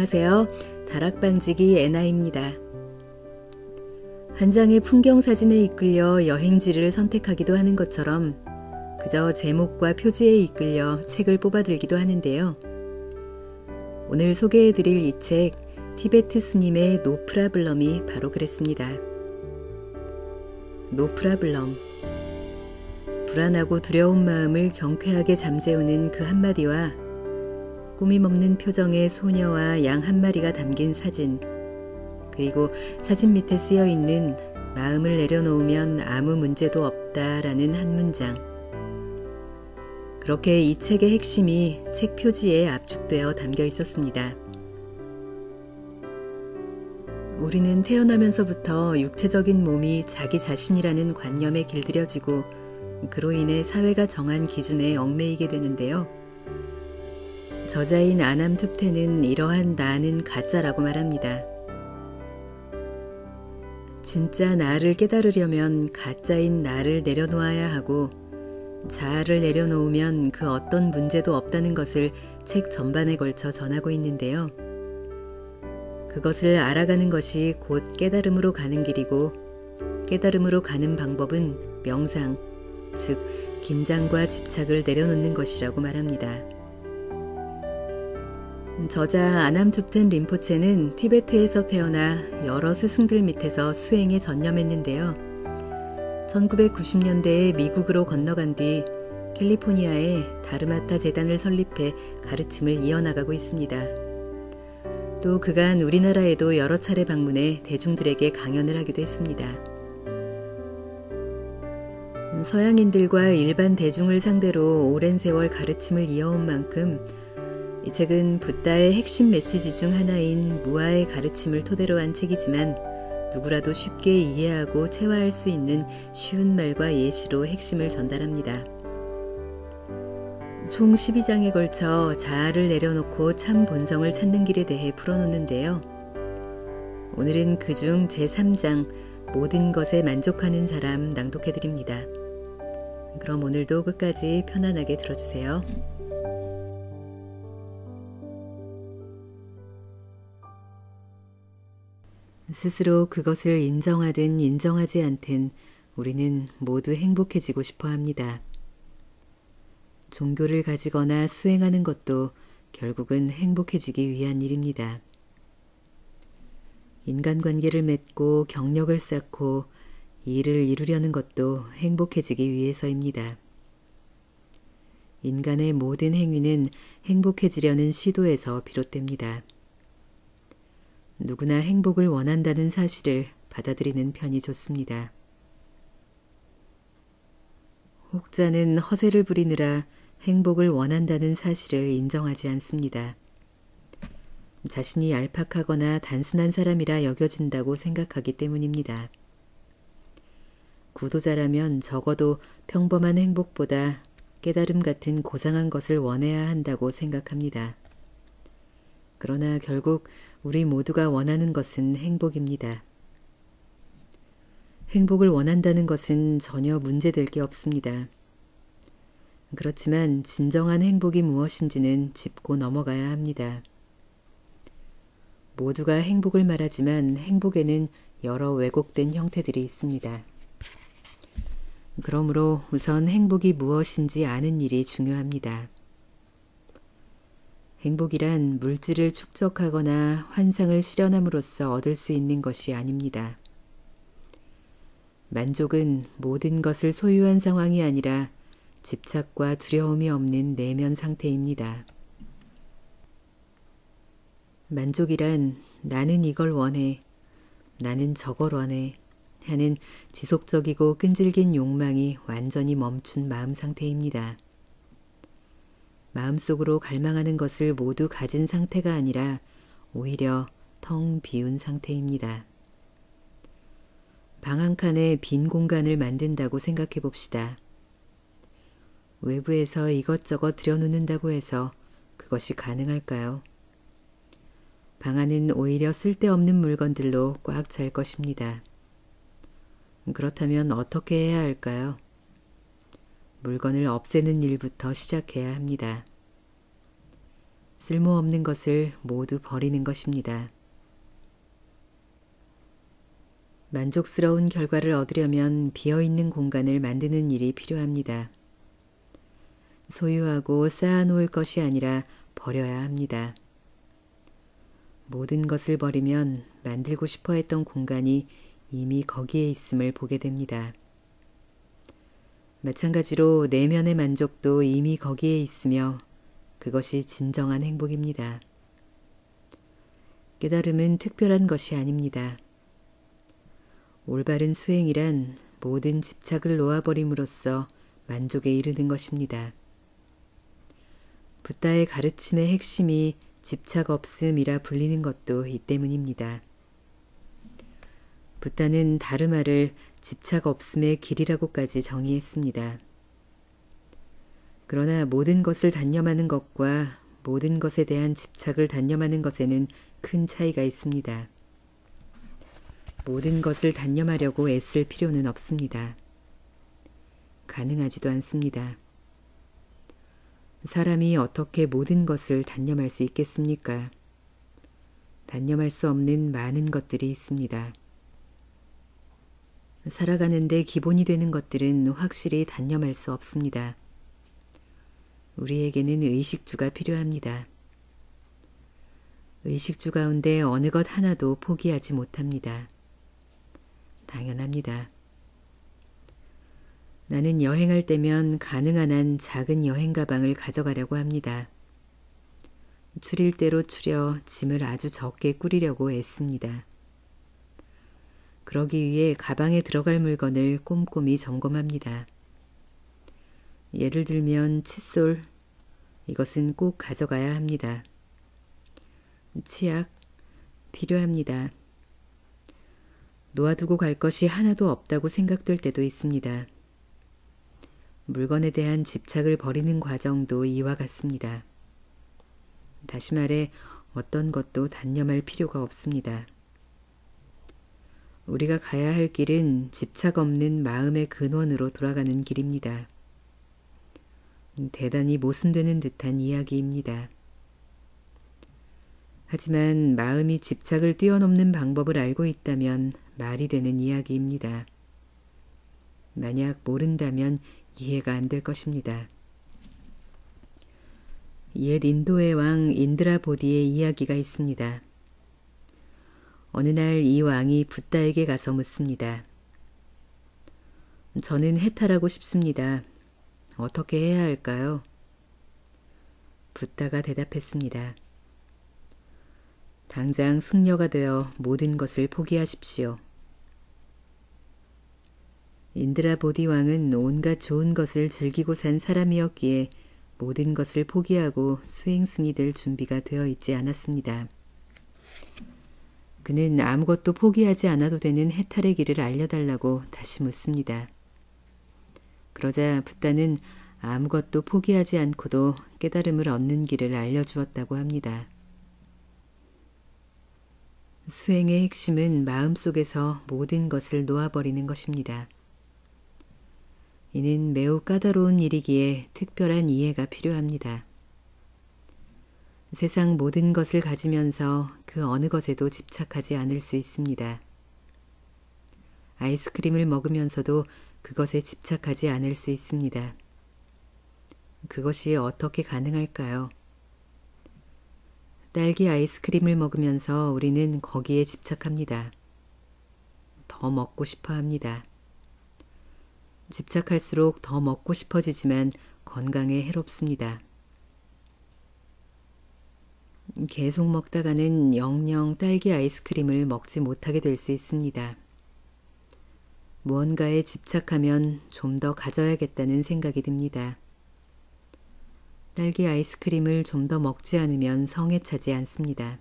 안녕하세요. 다락방지기 애나입니다. 한 장의 풍경 사진에 이끌려 여행지를 선택하기도 하는 것처럼 그저 제목과 표지에 이끌려 책을 뽑아들기도 하는데요. 오늘 소개해드릴 이 책, 티베트 스님의 노프라블럼이 바로 그랬습니다. 노프라블럼. 불안하고 두려운 마음을 경쾌하게 잠재우는 그 한마디와 꾸밈없는 표정의 소녀와 양 한 마리가 담긴 사진, 그리고 사진 밑에 쓰여있는 마음을 내려놓으면 아무 문제도 없다라는 한 문장. 그렇게 이 책의 핵심이 책 표지에 압축되어 담겨 있었습니다. 우리는 태어나면서부터 육체적인 몸이 자기 자신이라는 관념에 길들여지고 그로 인해 사회가 정한 기준에 얽매이게 되는데요. 저자인 아남 툭테는 이러한 나는 가짜라고 말합니다. 진짜 나를 깨달으려면 가짜인 나를 내려놓아야 하고 자아를 내려놓으면 그 어떤 문제도 없다는 것을 책 전반에 걸쳐 전하고 있는데요. 그것을 알아가는 것이 곧 깨달음으로 가는 길이고 깨달음으로 가는 방법은 명상, 즉 긴장과 집착을 내려놓는 것이라고 말합니다. 저자 아남 툭텐 린포체는 티베트에서 태어나 여러 스승들 밑에서 수행에 전념했는데요. 1990년대에 미국으로 건너간 뒤 캘리포니아에 다르마타 재단을 설립해 가르침을 이어나가고 있습니다. 또 그간 우리나라에도 여러 차례 방문해 대중들에게 강연을 하기도 했습니다. 서양인들과 일반 대중을 상대로 오랜 세월 가르침을 이어온 만큼 이 책은 붓다의 핵심 메시지 중 하나인 무아의 가르침을 토대로 한 책이지만 누구라도 쉽게 이해하고 체화할 수 있는 쉬운 말과 예시로 핵심을 전달합니다. 총 12장에 걸쳐 자아를 내려놓고 참 본성을 찾는 길에 대해 풀어놓는데요. 오늘은 그중 제3장 모든 것에 만족하는 사람 낭독해드립니다. 그럼 오늘도 끝까지 편안하게 들어주세요. 스스로 그것을 인정하든 인정하지 않든 우리는 모두 행복해지고 싶어 합니다. 종교를 가지거나 수행하는 것도 결국은 행복해지기 위한 일입니다. 인간관계를 맺고 경력을 쌓고 일을 이루려는 것도 행복해지기 위해서입니다. 인간의 모든 행위는 행복해지려는 시도에서 비롯됩니다. 누구나 행복을 원한다는 사실을 받아들이는 편이 좋습니다. 혹자는 허세를 부리느라 행복을 원한다는 사실을 인정하지 않습니다. 자신이 얄팍하거나 단순한 사람이라 여겨진다고 생각하기 때문입니다. 구도자라면 적어도 평범한 행복보다 깨달음 같은 고상한 것을 원해야 한다고 생각합니다. 그러나 결국 우리 모두가 원하는 것은 행복입니다. 행복을 원한다는 것은 전혀 문제될 게 없습니다. 그렇지만 진정한 행복이 무엇인지는 짚고 넘어가야 합니다. 모두가 행복을 말하지만 행복에는 여러 왜곡된 형태들이 있습니다. 그러므로 우선 행복이 무엇인지 아는 일이 중요합니다. 행복이란 물질을 축적하거나 환상을 실현함으로써 얻을 수 있는 것이 아닙니다. 만족은 모든 것을 소유한 상황이 아니라 집착과 두려움이 없는 내면 상태입니다. 만족이란 나는 이걸 원해, 나는 저걸 원해 하는 지속적이고 끈질긴 욕망이 완전히 멈춘 마음 상태입니다. 마음속으로 갈망하는 것을 모두 가진 상태가 아니라 오히려 텅 비운 상태입니다. 방 한 칸에 빈 공간을 만든다고 생각해 봅시다. 외부에서 이것저것 들여놓는다고 해서 그것이 가능할까요? 방 안은 오히려 쓸데없는 물건들로 꽉 찰 것입니다. 그렇다면 어떻게 해야 할까요? 물건을 없애는 일부터 시작해야 합니다. 쓸모없는 것을 모두 버리는 것입니다. 만족스러운 결과를 얻으려면 비어있는 공간을 만드는 일이 필요합니다. 소유하고 쌓아놓을 것이 아니라 버려야 합니다. 모든 것을 버리면 만들고 싶어 했던 공간이 이미 거기에 있음을 보게 됩니다. 마찬가지로 내면의 만족도 이미 거기에 있으며 그것이 진정한 행복입니다. 깨달음은 특별한 것이 아닙니다. 올바른 수행이란 모든 집착을 놓아버림으로써 만족에 이르는 것입니다. 붓다의 가르침의 핵심이 집착 없음이라 불리는 것도 이 때문입니다. 붓다는 다르마를 집착 없음의 길이라고까지 정의했습니다. 그러나 모든 것을 단념하는 것과 모든 것에 대한 집착을 단념하는 것에는 큰 차이가 있습니다. 모든 것을 단념하려고 애쓸 필요는 없습니다. 가능하지도 않습니다. 사람이 어떻게 모든 것을 단념할 수 있겠습니까? 단념할 수 없는 많은 것들이 있습니다. 살아가는데 기본이 되는 것들은 확실히 단념할 수 없습니다. 우리에게는 의식주가 필요합니다. 의식주 가운데 어느 것 하나도 포기하지 못합니다. 당연합니다. 나는 여행할 때면 가능한 한 작은 여행 가방을 가져가려고 합니다. 추릴 대로 추려 짐을 아주 적게 꾸리려고 애씁니다. 그러기 위해 가방에 들어갈 물건을 꼼꼼히 점검합니다. 예를 들면 칫솔, 이것은 꼭 가져가야 합니다. 치약, 필요합니다. 놓아두고 갈 것이 하나도 없다고 생각될 때도 있습니다. 물건에 대한 집착을 버리는 과정도 이와 같습니다. 다시 말해 어떤 것도 단념할 필요가 없습니다. 우리가 가야 할 길은 집착 없는 마음의 근원으로 돌아가는 길입니다. 대단히 모순되는 듯한 이야기입니다. 하지만 마음이 집착을 뛰어넘는 방법을 알고 있다면 말이 되는 이야기입니다. 만약 모른다면 이해가 안 될 것입니다. 옛 인도의 왕 인드라보디의 이야기가 있습니다. 어느 날 이 왕이 붓다에게 가서 묻습니다. 저는 해탈하고 싶습니다. 어떻게 해야 할까요? 붓다가 대답했습니다. 당장 승려가 되어 모든 것을 포기하십시오. 인드라보디 왕은 온갖 좋은 것을 즐기고 산 사람이었기에 모든 것을 포기하고 수행승이 될 준비가 되어 있지 않았습니다. 그는 아무것도 포기하지 않아도 되는 해탈의 길을 알려달라고 다시 묻습니다. 그러자 붓다는 아무것도 포기하지 않고도 깨달음을 얻는 길을 알려주었다고 합니다. 수행의 핵심은 마음속에서 모든 것을 놓아버리는 것입니다. 이는 매우 까다로운 일이기에 특별한 이해가 필요합니다. 세상 모든 것을 가지면서 그 어느 것에도 집착하지 않을 수 있습니다. 아이스크림을 먹으면서도 그것에 집착하지 않을 수 있습니다. 그것이 어떻게 가능할까요? 딸기 아이스크림을 먹으면서 우리는 거기에 집착합니다. 더 먹고 싶어 합니다. 집착할수록 더 먹고 싶어지지만 건강에 해롭습니다. 계속 먹다가는 영영 딸기 아이스크림을 먹지 못하게 될 수 있습니다. 무언가에 집착하면 좀 더 가져야겠다는 생각이 듭니다. 딸기 아이스크림을 좀 더 먹지 않으면 성에 차지 않습니다.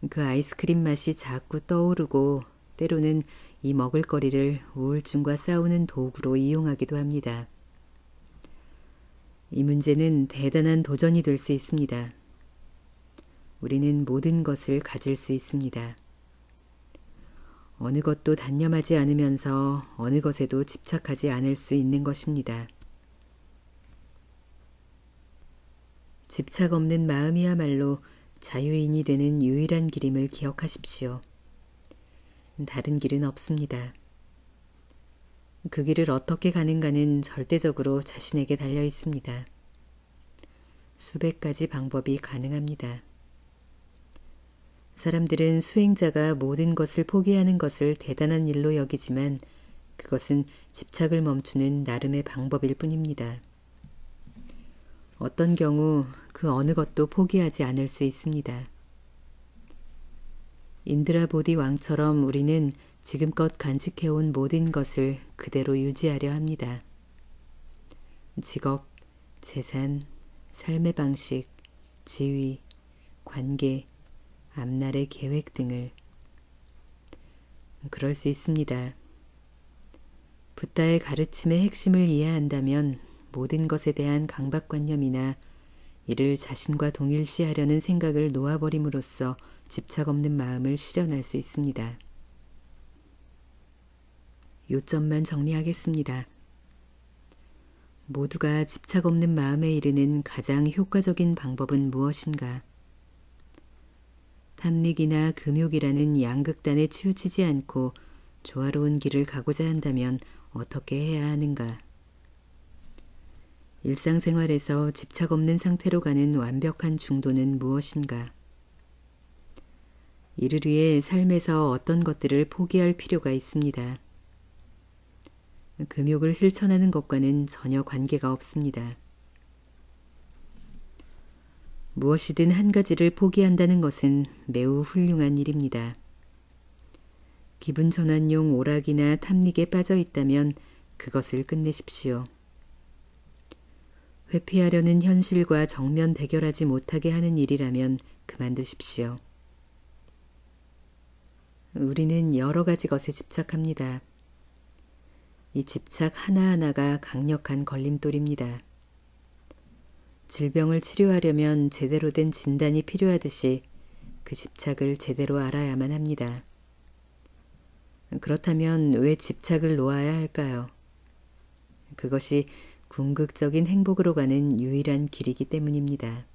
그 아이스크림 맛이 자꾸 떠오르고 때로는 이 먹을거리를 우울증과 싸우는 도구로 이용하기도 합니다. 이 문제는 대단한 도전이 될 수 있습니다. 우리는 모든 것을 가질 수 있습니다. 어느 것도 단념하지 않으면서 어느 것에도 집착하지 않을 수 있는 것입니다. 집착 없는 마음이야말로 자유인이 되는 유일한 길임을 기억하십시오. 다른 길은 없습니다. 그 길을 어떻게 가는가는 절대적으로 자신에게 달려 있습니다. 수백 가지 방법이 가능합니다. 사람들은 수행자가 모든 것을 포기하는 것을 대단한 일로 여기지만 그것은 집착을 멈추는 나름의 방법일 뿐입니다. 어떤 경우 그 어느 것도 포기하지 않을 수 있습니다. 인드라보디 왕처럼 우리는 지금껏 간직해온 모든 것을 그대로 유지하려 합니다. 직업, 재산, 삶의 방식, 지위, 관계, 앞날의 계획 등을. 그럴 수 있습니다. 붓다의 가르침의 핵심을 이해한다면 모든 것에 대한 강박관념이나 이를 자신과 동일시하려는 생각을 놓아버림으로써 집착 없는 마음을 실현할 수 있습니다. 요점만 정리하겠습니다. 모두가 집착 없는 마음에 이르는 가장 효과적인 방법은 무엇인가? 탐닉이나 금욕이라는 양극단에 치우치지 않고 조화로운 길을 가고자 한다면 어떻게 해야 하는가? 일상생활에서 집착 없는 상태로 가는 완벽한 중도는 무엇인가? 이를 위해 삶에서 어떤 것들을 포기할 필요가 있습니다. 금욕을 실천하는 것과는 전혀 관계가 없습니다. 무엇이든 한 가지를 포기한다는 것은 매우 훌륭한 일입니다. 기분 전환용 오락이나 탐닉에 빠져 있다면 그것을 끝내십시오. 회피하려는 현실과 정면 대결하지 못하게 하는 일이라면 그만두십시오. 우리는 여러 가지 것에 집착합니다. 이 집착 하나하나가 강력한 걸림돌입니다. 질병을 치료하려면 제대로 된 진단이 필요하듯이 그 집착을 제대로 알아야만 합니다. 그렇다면 왜 집착을 놓아야 할까요? 그것이 궁극적인 행복으로 가는 유일한 길이기 때문입니다.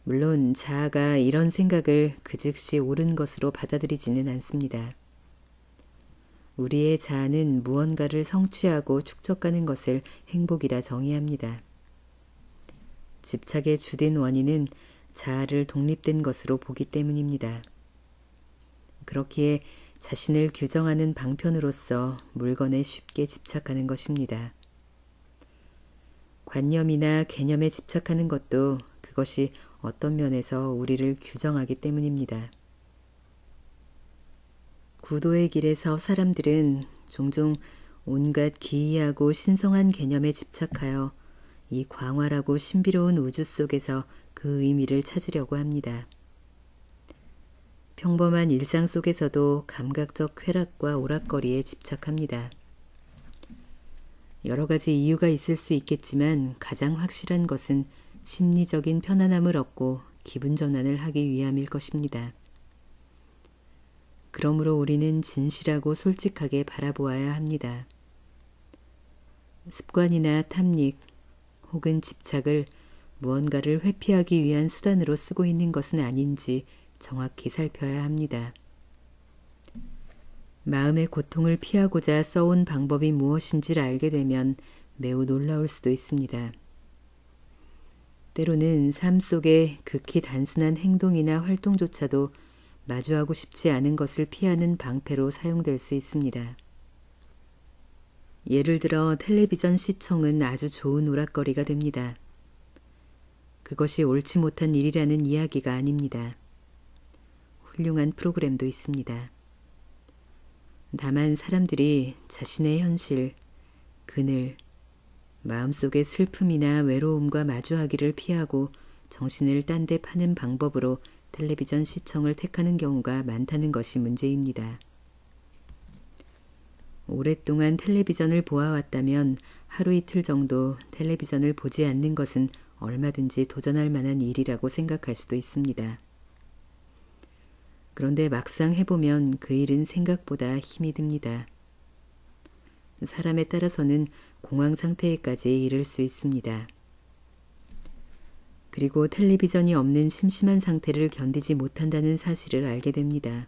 물론 자아가 이런 생각을 그 즉시 옳은 것으로 받아들이지는 않습니다. 우리의 자아는 무언가를 성취하고 축적하는 것을 행복이라 정의합니다. 집착의 주된 원인은 자아를 독립된 것으로 보기 때문입니다. 그렇기에 자신을 규정하는 방편으로서 물건에 쉽게 집착하는 것입니다. 관념이나 개념에 집착하는 것도 그것이 어떤 면에서 우리를 규정하기 때문입니다. 구도의 길에서 사람들은 종종 온갖 기이하고 신성한 개념에 집착하여 이 광활하고 신비로운 우주 속에서 그 의미를 찾으려고 합니다. 평범한 일상 속에서도 감각적 쾌락과 오락거리에 집착합니다. 여러 가지 이유가 있을 수 있겠지만 가장 확실한 것은 심리적인 편안함을 얻고 기분 전환을 하기 위함일 것입니다. 그러므로 우리는 진실하고 솔직하게 바라보아야 합니다. 습관이나 탐닉 혹은 집착을 무언가를 회피하기 위한 수단으로 쓰고 있는 것은 아닌지 정확히 살펴야 합니다. 마음의 고통을 피하고자 써온 방법이 무엇인지를 알게 되면 매우 놀라울 수도 있습니다. 때로는 삶 속의 극히 단순한 행동이나 활동조차도 마주하고 싶지 않은 것을 피하는 방패로 사용될 수 있습니다. 예를 들어 텔레비전 시청은 아주 좋은 오락거리가 됩니다. 그것이 옳지 못한 일이라는 이야기가 아닙니다. 훌륭한 프로그램도 있습니다. 다만 사람들이 자신의 현실, 그늘, 마음속의 슬픔이나 외로움과 마주하기를 피하고 정신을 딴 데 파는 방법으로 텔레비전 시청을 택하는 경우가 많다는 것이 문제입니다. 오랫동안 텔레비전을 보아왔다면 하루 이틀 정도 텔레비전을 보지 않는 것은 얼마든지 도전할 만한 일이라고 생각할 수도 있습니다. 그런데 막상 해보면 그 일은 생각보다 힘이 듭니다. 사람에 따라서는 공황 상태에까지 이를 수 있습니다. 그리고 텔레비전이 없는 심심한 상태를 견디지 못한다는 사실을 알게 됩니다.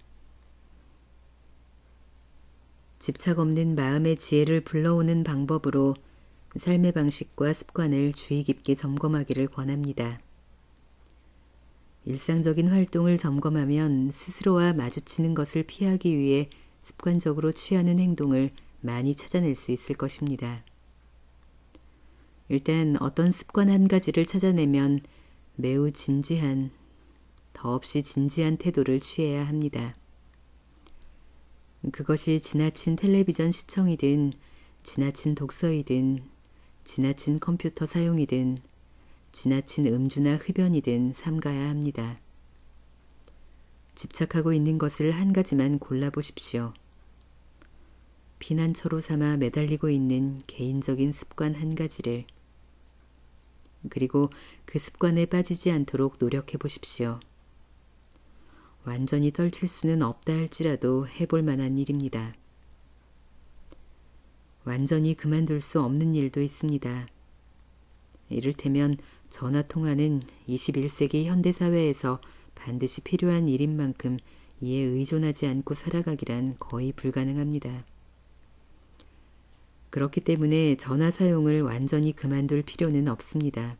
집착 없는 마음의 지혜를 불러오는 방법으로 삶의 방식과 습관을 주의 깊게 점검하기를 권합니다. 일상적인 활동을 점검하면 스스로와 마주치는 것을 피하기 위해 습관적으로 취하는 행동을 많이 찾아낼 수 있을 것입니다. 일단 어떤 습관 한 가지를 찾아내면 매우 진지한, 더없이 진지한 태도를 취해야 합니다. 그것이 지나친 텔레비전 시청이든 지나친 독서이든 지나친 컴퓨터 사용이든 지나친 음주나 흡연이든 삼가야 합니다. 집착하고 있는 것을 한 가지만 골라보십시오. 피난처로 삼아 매달리고 있는 개인적인 습관 한 가지를, 그리고 그 습관에 빠지지 않도록 노력해 보십시오. 완전히 떨칠 수는 없다 할지라도 해볼 만한 일입니다. 완전히 그만둘 수 없는 일도 있습니다. 이를테면 전화통화는 21세기 현대사회에서 반드시 필요한 일인 만큼 이에 의존하지 않고 살아가기란 거의 불가능합니다. 그렇기 때문에 전화 사용을 완전히 그만둘 필요는 없습니다.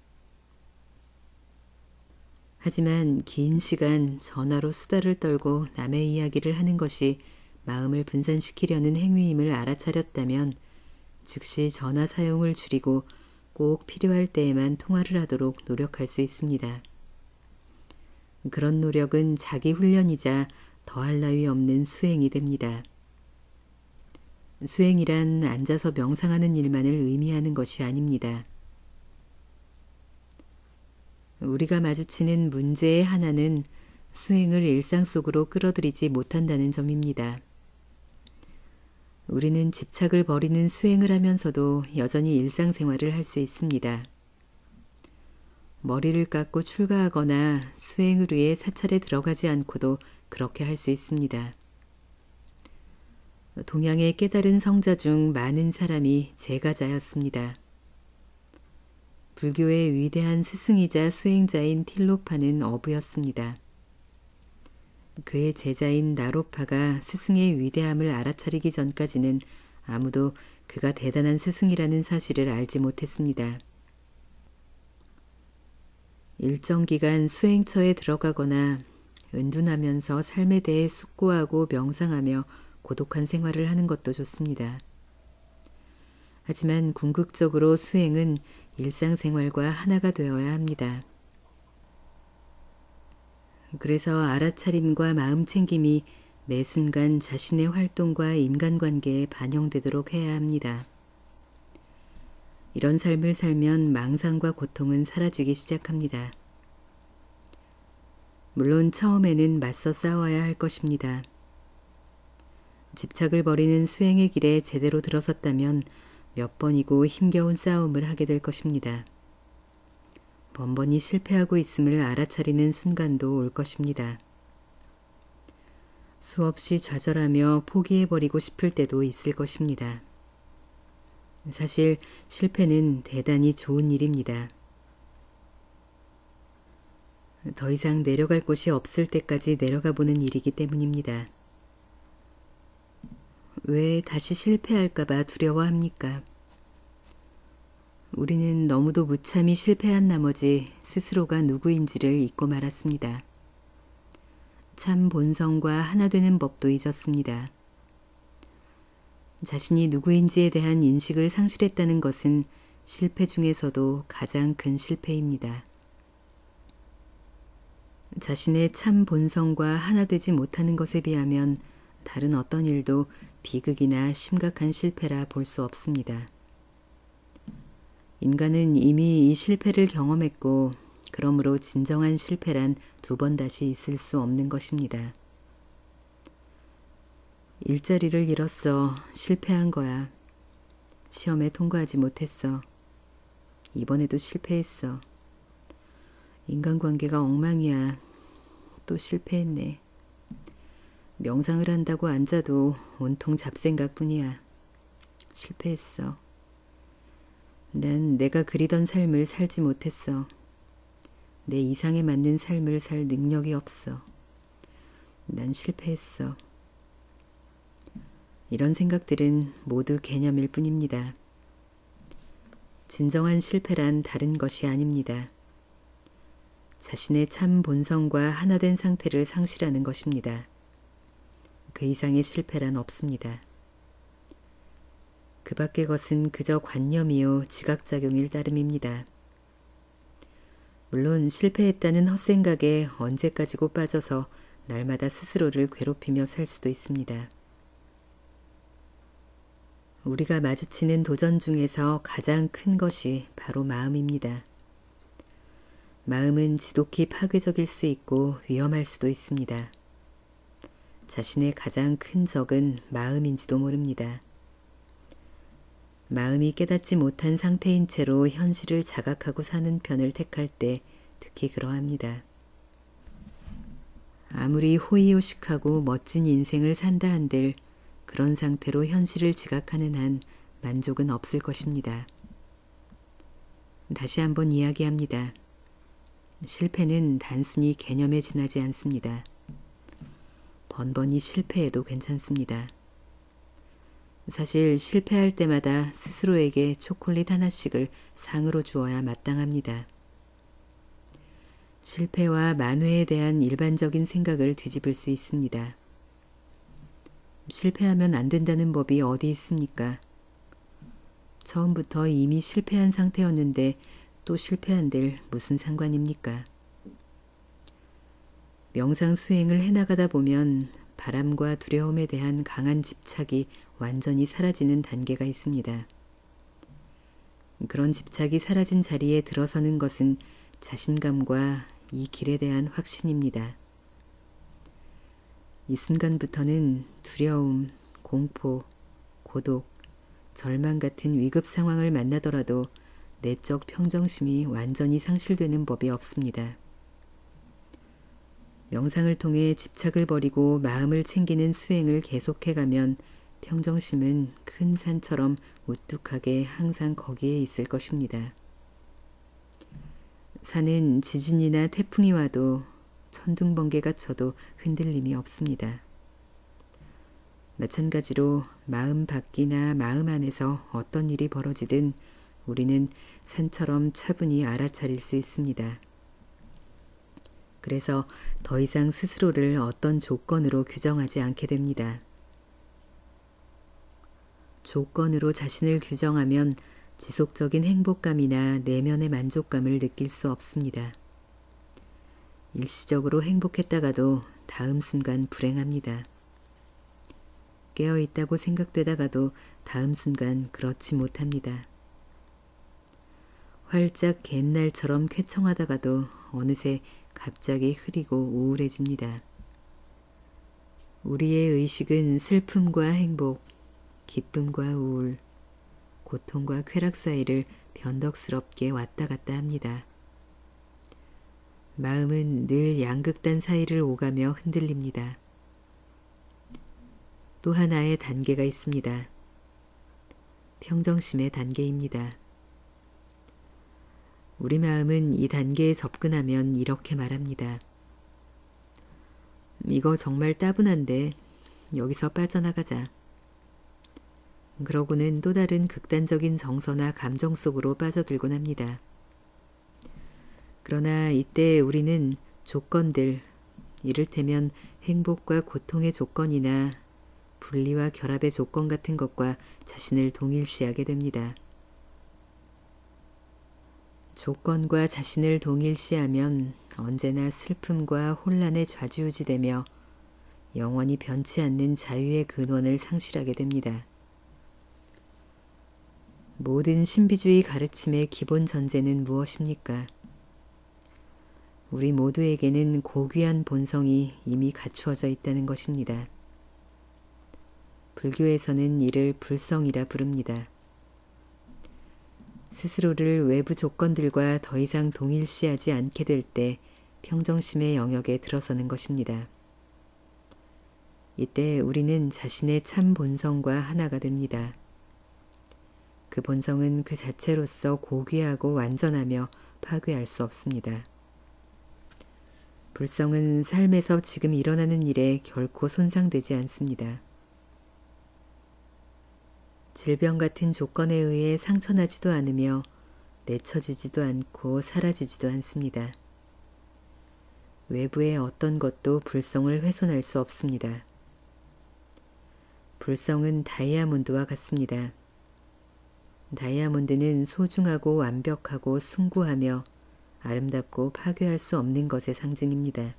하지만 긴 시간 전화로 수다를 떨고 남의 이야기를 하는 것이 마음을 분산시키려는 행위임을 알아차렸다면 즉시 전화 사용을 줄이고 꼭 필요할 때에만 통화를 하도록 노력할 수 있습니다. 그런 노력은 자기 훈련이자 더할 나위 없는 수행이 됩니다. 수행이란 앉아서 명상하는 일만을 의미하는 것이 아닙니다. 우리가 마주치는 문제의 하나는 수행을 일상 속으로 끌어들이지 못한다는 점입니다. 우리는 집착을 버리는 수행을 하면서도 여전히 일상생활을 할 수 있습니다. 머리를 깎고 출가하거나 수행을 위해 사찰에 들어가지 않고도 그렇게 할 수 있습니다. 동양의 깨달은 성자 중 많은 사람이 제가자였습니다. 불교의 위대한 스승이자 수행자인 틸로파는 어부였습니다. 그의 제자인 나로파가 스승의 위대함을 알아차리기 전까지는 아무도 그가 대단한 스승이라는 사실을 알지 못했습니다. 일정 기간 수행처에 들어가거나 은둔하면서 삶에 대해 숙고하고 명상하며 고독한 생활을 하는 것도 좋습니다. 하지만 궁극적으로 수행은 일상생활과 하나가 되어야 합니다. 그래서 알아차림과 마음챙김이 매 순간 자신의 활동과 인간관계에 반영되도록 해야 합니다. 이런 삶을 살면 망상과 고통은 사라지기 시작합니다. 물론 처음에는 맞서 싸워야 할 것입니다. 집착을 버리는 수행의 길에 제대로 들어섰다면 몇 번이고 힘겨운 싸움을 하게 될 것입니다. 번번이 실패하고 있음을 알아차리는 순간도 올 것입니다. 수없이 좌절하며 포기해버리고 싶을 때도 있을 것입니다. 사실 실패는 대단히 좋은 일입니다. 더 이상 내려갈 곳이 없을 때까지 내려가 보는 일이기 때문입니다. 왜 다시 실패할까봐 두려워합니까? 우리는 너무도 무참히 실패한 나머지 스스로가 누구인지를 잊고 말았습니다. 참 본성과 하나 되는 법도 잊었습니다. 자신이 누구인지에 대한 인식을 상실했다는 것은 실패 중에서도 가장 큰 실패입니다. 자신의 참 본성과 하나 되지 못하는 것에 비하면 다른 어떤 일도 비극이나 심각한 실패라 볼 수 없습니다. 인간은 이미 이 실패를 경험했고 그러므로 진정한 실패란 두 번 다시 있을 수 없는 것입니다. 일자리를 잃었어. 실패한 거야. 시험에 통과하지 못했어. 이번에도 실패했어. 인간관계가 엉망이야. 또 실패했네. 명상을 한다고 앉아도 온통 잡생각뿐이야. 실패했어. 난 내가 그리던 삶을 살지 못했어. 내 이상에 맞는 삶을 살 능력이 없어. 난 실패했어. 이런 생각들은 모두 개념일 뿐입니다. 진정한 실패란 다른 것이 아닙니다. 자신의 참 본성과 하나된 상태를 상실하는 것입니다. 그 이상의 실패란 없습니다. 그 밖의 것은 그저 관념이요 지각작용일 따름입니다. 물론 실패했다는 헛생각에 언제까지고 빠져서 날마다 스스로를 괴롭히며 살 수도 있습니다. 우리가 마주치는 도전 중에서 가장 큰 것이 바로 마음입니다. 마음은 지독히 파괴적일 수 있고 위험할 수도 있습니다. 자신의 가장 큰 적은 마음인지도 모릅니다. 마음이 깨닫지 못한 상태인 채로 현실을 자각하고 사는 편을 택할 때 특히 그러합니다. 아무리 호의호식하고 멋진 인생을 산다 한들 그런 상태로 현실을 지각하는 한 만족은 없을 것입니다. 다시 한번 이야기합니다. 실패는 단순히 개념에 지나지 않습니다. 번번이 실패해도 괜찮습니다. 사실 실패할 때마다 스스로에게 초콜릿 하나씩을 상으로 주어야 마땅합니다. 실패와 만회에 대한 일반적인 생각을 뒤집을 수 있습니다. 실패하면 안 된다는 법이 어디 있습니까? 처음부터 이미 실패한 상태였는데 또 실패한들 무슨 상관입니까? 명상 수행을 해나가다 보면 바람과 두려움에 대한 강한 집착이 완전히 사라지는 단계가 있습니다. 그런 집착이 사라진 자리에 들어서는 것은 자신감과 이 길에 대한 확신입니다. 이 순간부터는 두려움, 공포, 고독, 절망 같은 위급 상황을 만나더라도 내적 평정심이 완전히 상실되는 법이 없습니다. 명상을 통해 집착을 버리고 마음을 챙기는 수행을 계속해가면 평정심은 큰 산처럼 우뚝하게 항상 거기에 있을 것입니다. 산은 지진이나 태풍이 와도 천둥번개가 쳐도 흔들림이 없습니다. 마찬가지로 마음 밖이나 마음 안에서 어떤 일이 벌어지든 우리는 산처럼 차분히 알아차릴 수 있습니다. 그래서 더 이상 스스로를 어떤 조건으로 규정하지 않게 됩니다. 조건으로 자신을 규정하면 지속적인 행복감이나 내면의 만족감을 느낄 수 없습니다. 일시적으로 행복했다가도 다음 순간 불행합니다. 깨어있다고 생각되다가도 다음 순간 그렇지 못합니다. 활짝 갯날처럼 쾌청하다가도 어느새 갑자기 흐리고 우울해집니다. 우리의 의식은 슬픔과 행복, 기쁨과 우울, 고통과 쾌락 사이를 변덕스럽게 왔다 갔다 합니다. 마음은 늘 양극단 사이를 오가며 흔들립니다. 또 하나의 단계가 있습니다. 평정심의 단계입니다. 우리 마음은 이 단계에 접근하면 이렇게 말합니다. 이거 정말 따분한데 여기서 빠져나가자. 그러고는 또 다른 극단적인 정서나 감정 속으로 빠져들곤 합니다. 그러나 이때 우리는 조건들, 이를테면 행복과 고통의 조건이나 분리와 결합의 조건 같은 것과 자신을 동일시하게 됩니다. 조건과 자신을 동일시하면 언제나 슬픔과 혼란에 좌지우지되며 영원히 변치 않는 자유의 근원을 상실하게 됩니다. 모든 신비주의 가르침의 기본 전제는 무엇입니까? 우리 모두에게는 고귀한 본성이 이미 갖추어져 있다는 것입니다. 불교에서는 이를 불성이라 부릅니다. 스스로를 외부 조건들과 더 이상 동일시하지 않게 될 때 평정심의 영역에 들어서는 것입니다. 이때 우리는 자신의 참 본성과 하나가 됩니다. 그 본성은 그 자체로서 고귀하고 완전하며 파괴할 수 없습니다. 불성은 삶에서 지금 일어나는 일에 결코 손상되지 않습니다. 질병 같은 조건에 의해 상처나지도 않으며 내쳐지지도 않고 사라지지도 않습니다. 외부의 어떤 것도 불성을 훼손할 수 없습니다. 불성은 다이아몬드와 같습니다. 다이아몬드는 소중하고 완벽하고 숭고하며 아름답고 파괴할 수 없는 것의 상징입니다.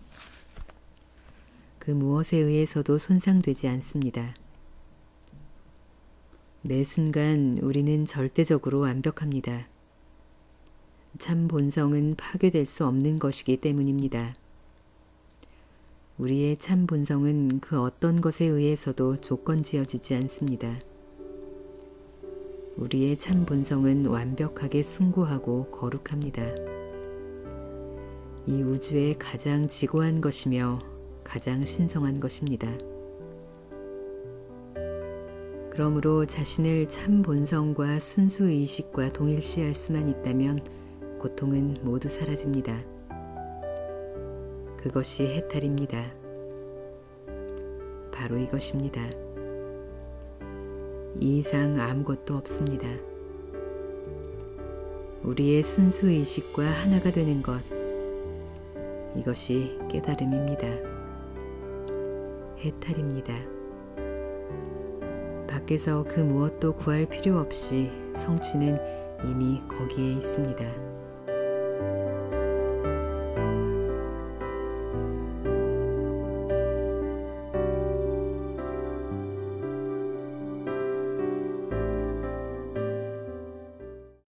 그 무엇에 의해서도 손상되지 않습니다. 매 순간 우리는 절대적으로 완벽합니다. 참 본성은 파괴될 수 없는 것이기 때문입니다. 우리의 참 본성은 그 어떤 것에 의해서도 조건지어지지 않습니다. 우리의 참 본성은 완벽하게 숭고하고 거룩합니다. 이 우주의 가장 지고한 것이며 가장 신성한 것입니다. 그러므로 자신을 참 본성과 순수 의식과 동일시할 수만 있다면 고통은 모두 사라집니다. 그것이 해탈입니다. 바로 이것입니다. 이 이상 아무것도 없습니다. 우리의 순수 의식과 하나가 되는 것, 이것이 깨달음입니다. 해탈입니다. 밖에서 그 무엇도 구할 필요 없이 성취는 이미 거기에 있습니다.